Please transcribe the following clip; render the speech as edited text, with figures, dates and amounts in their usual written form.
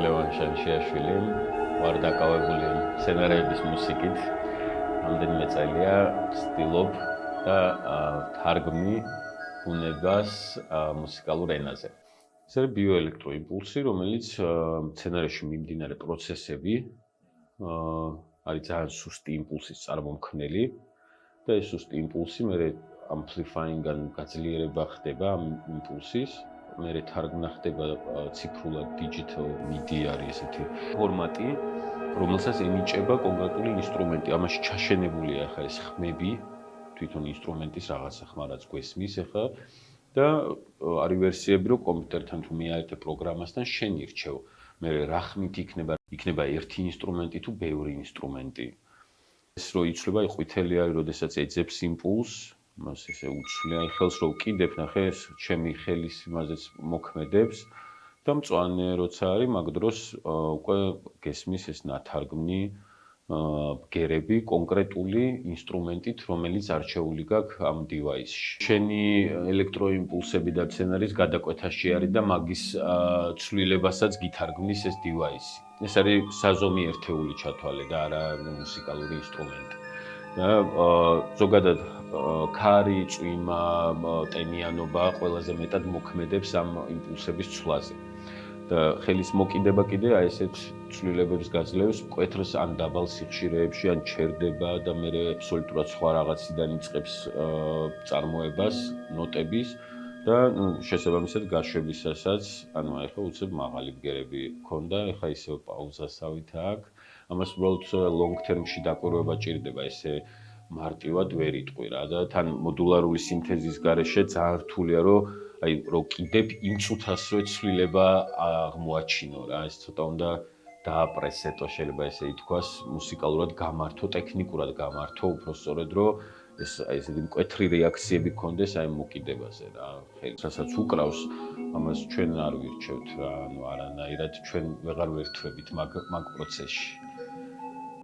ლევან შანშიაშვილი ვარ დაკავებული სცენარების მუსიკით. რამდენიმე წელია ვცდილობ და თარგმნი ბუნებას მუსიკალურ ენაზე. ეს არის ბიოელექტროიმპულსი, რომელიც სცენარებში მიმდინარე პროცესები არის ძალიან სუსტი იმპულსის წარმომქმნელი და ეს სუსტი იმპულსი მერე amplifying-ან გაძლიერება ხდება ამ იმპულსის. მერე თარგმნა ხდება ციფრულად digital MIDI არის ესეთი ფორმატი, რომელსაც ენიჭება კონკრეტული ინსტრუმენტი. ამაში ჩაშენებულია ახლა ეს ხმები, თვითონ ინსტრუმენტის რაღაცა ხმა რაც გვესმის ახლა და არის ვერსიები, რომ კომპიუტერთან თუ მიაერთებ პროგრამასთან შენ ირჩევ. მერე რა ხმით იქნება ერთი ინსტრუმენტი თუ ბევრი ინსტრუმენტი. ეს რო იცვლება, ყვითელი არის, როდესაც ეძებს იმპულსს, მას ესე უცვლია ხელს რო ვკიდებ, ნახე ეს ჩემი ხელის იმაზეც მოქმედებს და მწვანე როცა არის, მაგ დროს უკვე გესმის ეს ნათარგმნი ბგერები კონკრეტული ინსტრუმენტით, რომელიც არჩეული გაქვს ამ დივაისში. შენი ელექტროიმპულსები და სცენარის გადაკვეთაში არის და მაგის ცვლილებასაც გითარგმნის ეს დივაისი. ეს არის საზომი ერთეული ჩათვალე და არა მუსიკალური ინსტრუმენტი. და ზოგადად ქარი, წვიმა, ტენიანობა ყველაზე მეტად მოქმედებს ამ იმპულსების ცვლაზე. და ხელის მოკიდება კიდე აი ესეთ ცვლილებებს გაძლევს მკვეთრს ან დაბალ სიხშირეებში, ან ჩერდება და მერე აბსოლუტურად სხვა რაღაციდან იწყებს წარმოებას ნოტების და შესაბამისად გაშვებისასაც, ანუ ახლა უცებ მაღალი ბგერები გქონდა, ახლა ისევ პაუზასავით აქ. ამას უბრალოდ long term-ში დაკვირვება ჭირდება, ესე მარტივად ვერ იტყვი რა და თან მოდულარული სინთეზის გარეშე ძალიან რთულია, რომ აი რო კიდებ იმ წუთასვე ცვლილება აღმოაჩინო რა, ეს ცოტა უნდა დააპრესეტო, შეიძლება ესე ითქვას, მუსიკალურად გამართო, ტექნიკურად გამართო, უფრო სწორედ რომ ეს აი ესეთი მკვეთრი რეაქციები გქონდეს აი მოკიდებაზე რა. ხელსაც უკრავს, ამას ჩვენ არ ვირჩევთ რა, ანუ არანაირად ჩვენ ვეღარ ვერთვებით მაგ პროცესში.